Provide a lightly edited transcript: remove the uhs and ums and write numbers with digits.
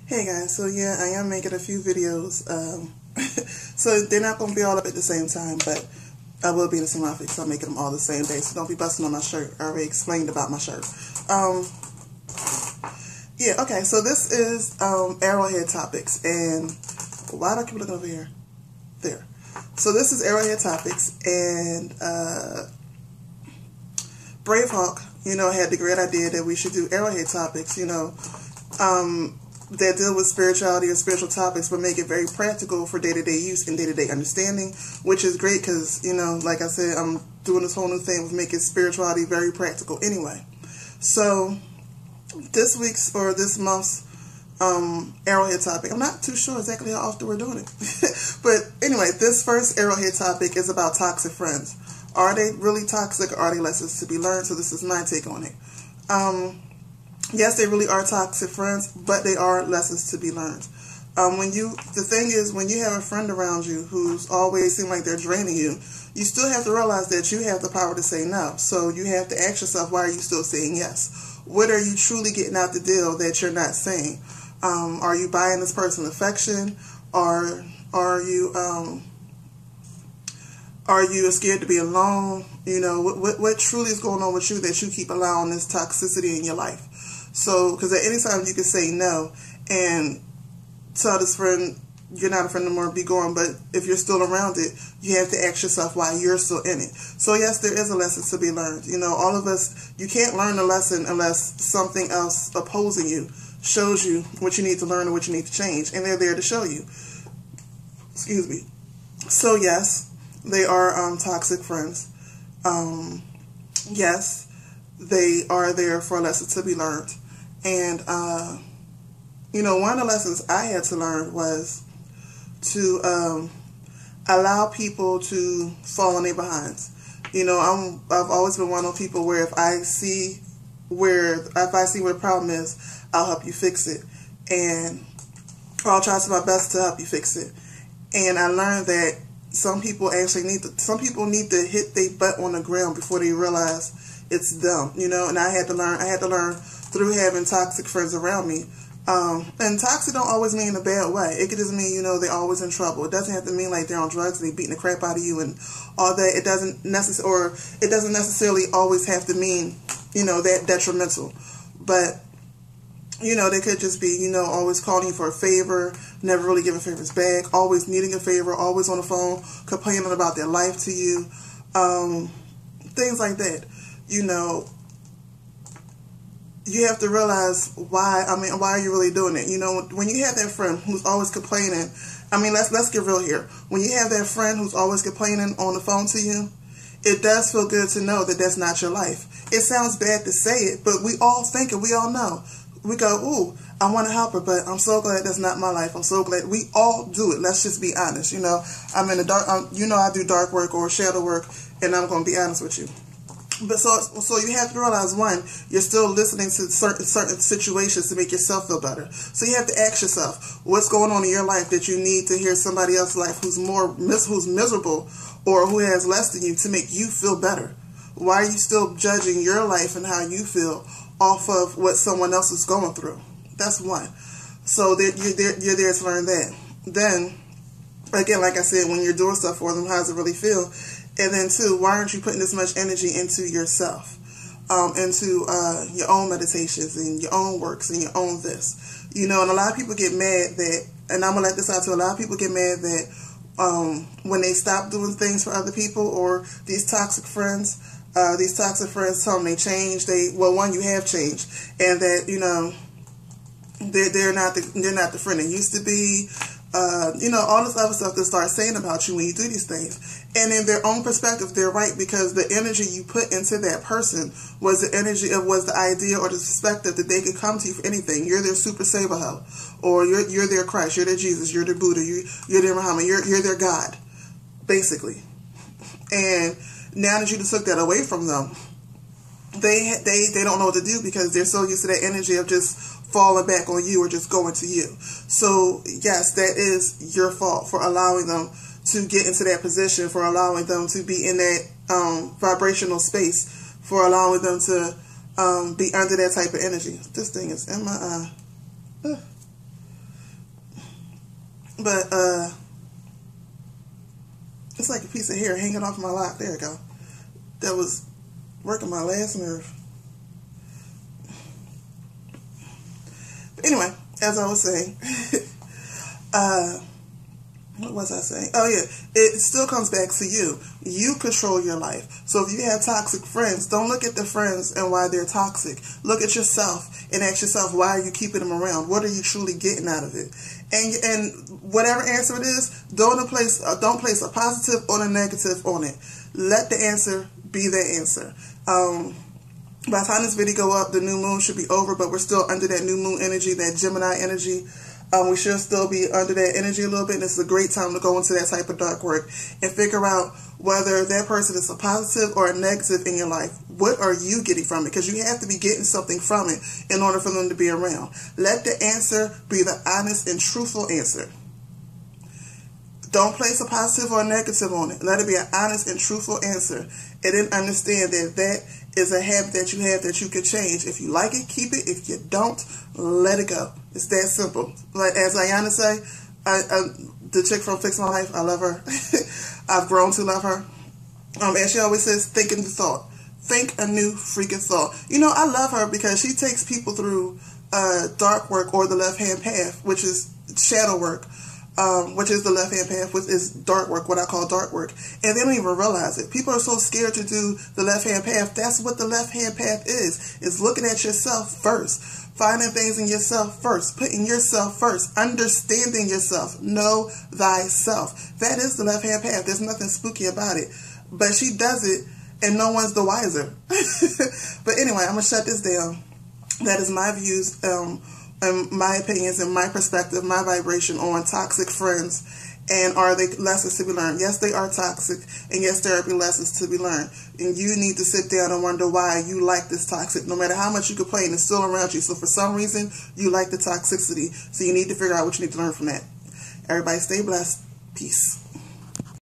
Hey guys, so yeah, I am making a few videos, so they're not going to be all up at the same time, but I will be in the same outfit, so I'm making them all the same day, so don't be busting on my shirt. I already explained about my shirt. Yeah, okay, so this is Arrowhead Topics, and why do I keep looking over here? There. So this is Arrowhead Topics, and Bravehawk, had the great idea that we should do Arrowhead Topics, that deal with spirituality or spiritual topics, but make it very practical for day-to-day use and day-to-day understanding, which is great because, like I said, I'm doing this whole new thing with making spirituality very practical anyway. So this week's or this month's Arrowhead topic, I'm not too sure exactly how often we're doing it. But anyway, this first Arrowhead topic is about toxic friends. Are they really toxic, or are they lessons to be learned? So this is my take on it. Yes, they really are toxic friends, but they are lessons to be learned. The thing is, when you have a friend around you who's always seem like they're draining you, you still have to realize that you have the power to say no. So you have to ask yourself, why are you still saying yes? What are you truly getting out the deal that you're not saying? Are you buying this person affection, or are you scared to be alone? What truly is going on with you that you keep allowing this toxicity in your life? So, because at any time you can say no and tell this friend, you're not a friend no more, be gone. But if you're still around it, you have to ask yourself why you're still in it. So yes, there is a lesson to be learned. All of us, you can't learn a lesson unless something else opposing you shows you what you need to learn and what you need to change. And they're there to show you. Excuse me. So yes, they are toxic friends. Yes, they are there for a lesson to be learned. And, one of the lessons I had to learn was to allow people to fall on their behinds. I've always been one of those people where if I see where the problem is, I'll help you fix it. Or I'll try to my best to help you fix it. And I learned that some people need to hit their butt on the ground before they realize it's them, and I had to learn through having toxic friends around me. And toxic don't always mean in a bad way. It could just mean, they're always in trouble. It doesn't have to mean like they're on drugs and they're beating the crap out of you and all that. It doesn't necessarily always have to mean, that detrimental. But, they could just be, always calling you for a favor, never really giving favors back, always needing a favor, always on the phone, complaining about their life to you, things like that. You have to realize why are you really doing it? When you have that friend who's always complaining, let's get real here. When you have that friend who's always complaining on the phone to you, it does feel good to know that that's not your life. It sounds bad to say it, but we all think it, we all know. We go, ooh, I want to help her, but I'm so glad that's not my life. I'm so glad. We all do it. Let's just be honest. I'm in the dark. I do dark work or shadow work, and I'm going to be honest with you. But so you have to realize, one, you're still listening to certain situations to make yourself feel better. So you have to ask yourself, what's going on in your life that you need to hear somebody else's life who's miserable or who has less than you to make you feel better? Why are you still judging your life and how you feel off of what someone else is going through? That's one. So you're there to learn that. Then, again, like I said, when you're doing stuff for them, how does it really feel? And then, two, why aren't you putting this much energy into yourself, into your own meditations and your own works and your own this? And a lot of people get mad that, and I'm going to let this out too, a lot of people get mad that when they stop doing things for other people, or these toxic friends tell them they changed. One, you have changed, and that, they're not the friend they used to be. All this other stuff they start saying about you when you do these things. And in their own perspective, they're right, because the energy you put into that person was the idea or the perspective that they could come to you for anything. You're their super saver hoe, or you're their Christ, you're their Jesus, you're their Buddha, you're their Muhammad, you're their God, basically. And now that you just took that away from them, they don't know what to do, because they're so used to that energy of just falling back on you or just going to you. So yes, that is your fault for allowing them to get into that position, for allowing them to be in that vibrational space, for allowing them to be under that type of energy. This thing is in my eye. But it's like a piece of hair hanging off my lock. There you go. That was working my last nerve. But anyway, as I was saying, what was I saying? Oh yeah, it still comes back to you. You control your life. So if you have toxic friends, don't look at the friends and why they're toxic. Look at yourself and ask yourself, why are you keeping them around? What are you truly getting out of it? And whatever answer it is, don't place a positive or a negative on it. Let the answer be the answer. By the time this video go up, the new moon should be over, but we're still under that new moon energy, that Gemini energy. We should still be under that energy a little bit, and this is a great time to go into that type of dark work and figure out whether that person is a positive or a negative in your life. What are you getting from it? Because you have to be getting something from it in order for them to be around. Let the answer be the honest and truthful answer. Don't place a positive or a negative on it. Let it be an honest and truthful answer. And then understand that that is a habit that you have that you can change. If you like it, keep it. If you don't, let it go. It's that simple. Like as Ayana say, the chick from Fix My Life, I love her. I've grown to love her. As she always says, think a new thought. Think a new freaking thought. You know, I love her because she takes people through dark work or the left-hand path, which is shadow work. Which is the left-hand path, which is dark work, what I call dark work. And they don't even realize it. People are so scared to do the left-hand path. That's what the left-hand path is looking at yourself first. Finding things in yourself first. Putting yourself first. Understanding yourself. Know thyself. That is the left-hand path. There's nothing spooky about it. But she does it, and no one's the wiser. But anyway, I'm going to shut this down. That is my views, and my opinions and my perspective, my vibration on toxic friends, and are they lessons to be learned? Yes, they are toxic, and yes, there will be lessons to be learned. And you need to sit down and wonder why you like this toxic. No matter how much you complain, it's still around you. So for some reason, you like the toxicity. So you need to figure out what you need to learn from that. Everybody stay blessed. Peace.